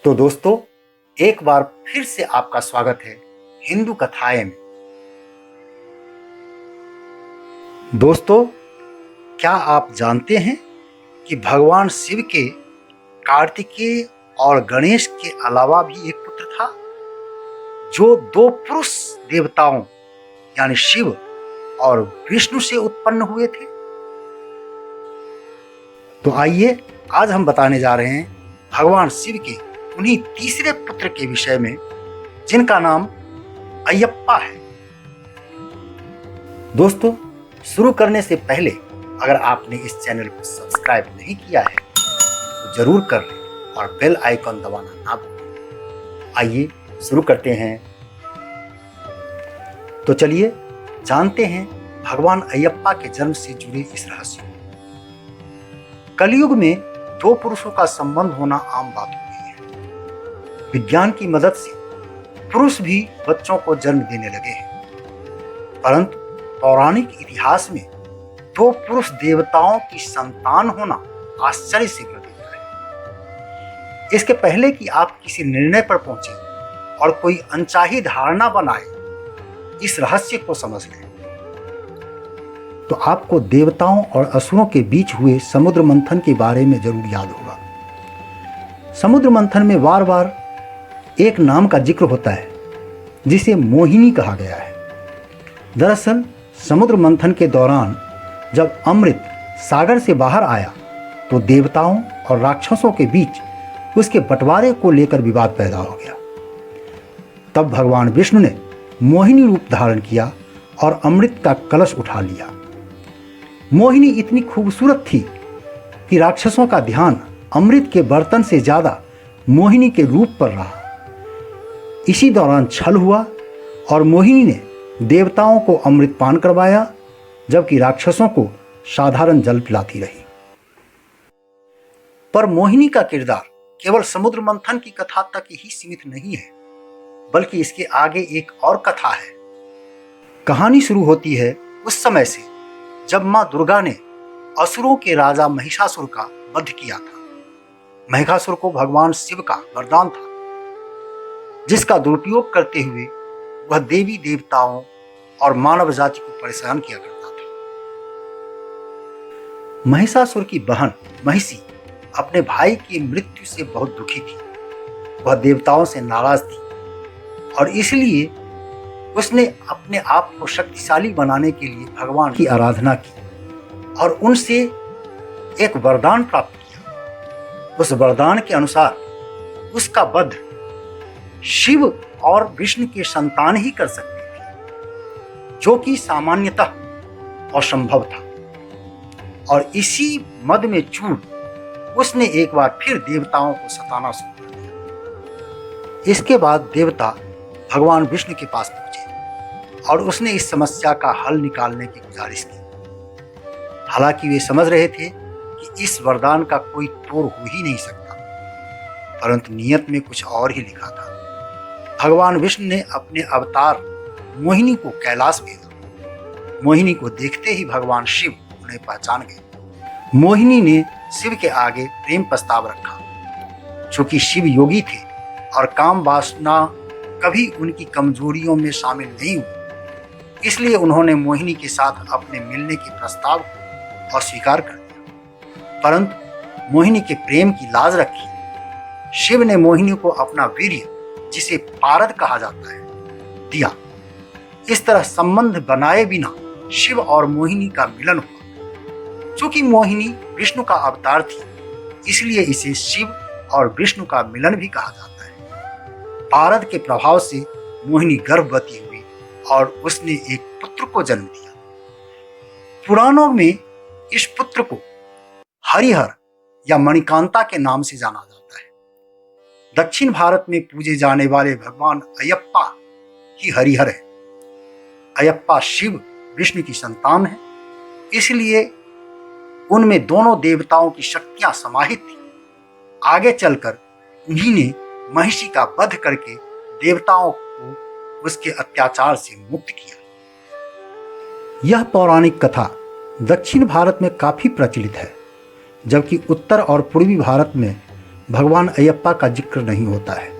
तो दोस्तों, एक बार फिर से आपका स्वागत है हिंदू कथाएं में। दोस्तों, क्या आप जानते हैं कि भगवान शिव के कार्तिकेय और गणेश के अलावा भी एक पुत्र था जो दो पुरुष देवताओं यानी शिव और विष्णु से उत्पन्न हुए थे। तो आइए आज हम बताने जा रहे हैं भगवान शिव के उन्हीं तीसरे पुत्र के विषय में जिनका नाम अयप्पा है। दोस्तों, शुरू करने से पहले अगर आपने इस चैनल को सब्सक्राइब नहीं किया है तो जरूर कर लें और बेल आइकन दबाना ना भूलें। आइए शुरू करते हैं। तो चलिए जानते हैं भगवान अयप्पा के जन्म से जुड़े इस रहस्य को। कलयुग में दो पुरुषों का संबंध होना आम बात हो गई है। विज्ञान की मदद से पुरुष भी बच्चों को जन्म देने लगे हैं, परंतु पौराणिक इतिहास में दो पुरुष देवताओं की संतान होना आश्चर्य से भर देता है। इसके पहले कि आप किसी निर्णय पर पहुंचे और कोई अनचाही धारणा बनाए, इस रहस्य को समझ लें तो आपको देवताओं और असुरों के बीच हुए समुद्र मंथन के बारे में जरूर याद होगा। समुद्र मंथन में बार बार एक नाम का जिक्र होता है जिसे मोहिनी कहा गया है। दरअसल समुद्र मंथन के दौरान जब अमृत सागर से बाहर आया तो देवताओं और राक्षसों के बीच उसके बंटवारे को लेकर विवाद पैदा हो गया। तब भगवान विष्णु ने मोहिनी रूप धारण किया और अमृत का कलश उठा लिया। मोहिनी इतनी खूबसूरत थी कि राक्षसों का ध्यान अमृत के बर्तन से ज्यादा मोहिनी के रूप पर रहा। इसी दौरान छल हुआ और मोहिनी ने देवताओं को अमृत पान करवाया, जबकि राक्षसों को साधारण जल पिलाती रही। पर मोहिनी का किरदार केवल समुद्र मंथन की कथा तक ही सीमित नहीं है, बल्कि इसके आगे एक और कथा है। कहानी शुरू होती है उस समय से जब मां दुर्गा ने असुरों के राजा महिषासुर का वध किया था। महिषासुर को भगवान शिव का वरदान था, जिसका दुरुपयोग करते हुए वह देवी देवताओं और मानव जाति को परेशान किया करता था। महिषासुर की बहन महिषी अपने भाई की मृत्यु से बहुत दुखी थी। वह देवताओं से नाराज थी और इसलिए उसने अपने आप को शक्तिशाली बनाने के लिए भगवान की आराधना की और उनसे एक वरदान प्राप्त किया। उस वरदान के अनुसार उसका वध शिव और विष्णु के संतान ही कर सकते थे, जो कि सामान्यतः असंभव था। और इसी मद में चूर उसने एक बार फिर देवताओं को सताना शुरू कर दिया। इसके बाद देवता भगवान विष्णु के पास पहुंचे और उसने इस समस्या का हल निकालने की गुजारिश की। हालांकि वे समझ रहे थे कि इस वरदान का कोई तोड़ हो ही नहीं सकता, परंतु नियत में कुछ और ही लिखा था। भगवान विष्णु ने अपने अवतार मोहिनी को कैलाश भेजा। मोहिनी को देखते ही भगवान शिव उन्हें पहचान गए। मोहिनी ने शिव के आगे प्रेम प्रस्ताव रखा। चूंकि शिव योगी थे और काम वासना कभी उनकी कमजोरियों में शामिल नहीं हुई, इसलिए उन्होंने मोहिनी के साथ अपने मिलने के प्रस्ताव को अस्वीकार कर दिया। परंतु मोहिनी के प्रेम की लाज रखी। शिव ने मोहिनी को अपना वीर्य, जिसे पारद कहा जाता है, दिया। इस तरह संबंध बनाए बिना शिव और मोहिनी का मिलन हुआ। चूंकि मोहिनी विष्णु का अवतार थी, इसलिए इसे शिव और विष्णु का मिलन भी कहा जाता है। पारद के प्रभाव से मोहिनी गर्भवती हुई और उसने एक पुत्र को जन्म दिया। पुराणों में इस पुत्र को हरिहर या मणिकांता के नाम से जाना जाता है। दक्षिण भारत में पूजे जाने वाले भगवान अयप्पा ही हरिहर है। अयप्पा शिव विष्णु की संतान है, इसलिए उनमें दोनों देवताओं की शक्तियां समाहित थी। आगे चलकर उन्हीं ने महिषी का वध करके देवताओं को उसके अत्याचार से मुक्त किया। यह पौराणिक कथा दक्षिण भारत में काफी प्रचलित है, जबकि उत्तर और पूर्वी भारत में भगवान अयप्पा का जिक्र नहीं होता है।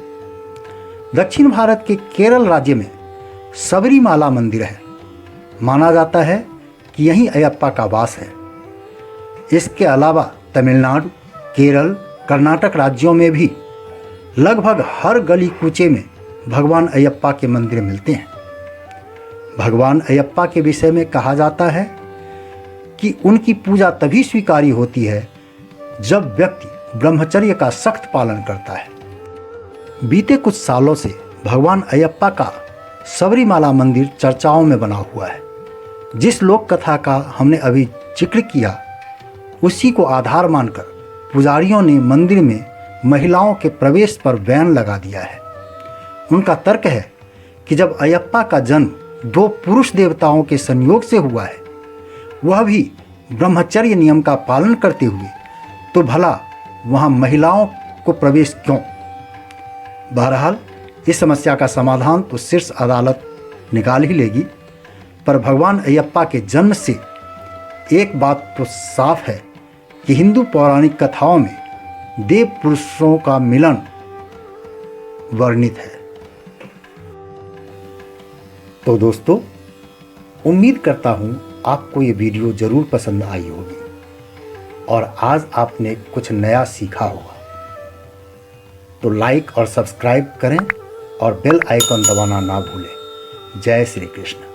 दक्षिण भारत के केरल राज्य में सबरीमाला मंदिर है। माना जाता है कि यहीं अयप्पा का वास है। इसके अलावा तमिलनाडु, केरल, कर्नाटक राज्यों में भी लगभग हर गली कूचे में भगवान अयप्पा के मंदिर मिलते हैं। भगवान अयप्पा के विषय में कहा जाता है कि उनकी पूजा तभी स्वीकारी होती है जब व्यक्ति ब्रह्मचर्य का सख्त पालन करता है। बीते कुछ सालों से भगवान अयप्पा का सबरीमाला मंदिर चर्चाओं में बना हुआ है। जिस लोक कथा का हमने अभी जिक्र किया, उसी को आधार मानकर पुजारियों ने मंदिर में महिलाओं के प्रवेश पर बैन लगा दिया है। उनका तर्क है कि जब अयप्पा का जन्म 2 पुरुष देवताओं के संयोग से हुआ है, वह भी ब्रह्मचर्य नियम का पालन करते हुए, तो भला वहाँ महिलाओं को प्रवेश क्यों? बहरहाल इस समस्या का समाधान तो शीर्ष अदालत निकाल ही लेगी, पर भगवान अयप्पा के जन्म से एक बात तो साफ है कि हिंदू पौराणिक कथाओं में देव पुरुषों का मिलन वर्णित है। तो दोस्तों, उम्मीद करता हूँ आपको ये वीडियो ज़रूर पसंद आई होगी और आज आपने कुछ नया सीखा होगा। तो लाइक और सब्सक्राइब करें और बेल आइकन दबाना ना भूलें। जय श्री कृष्ण।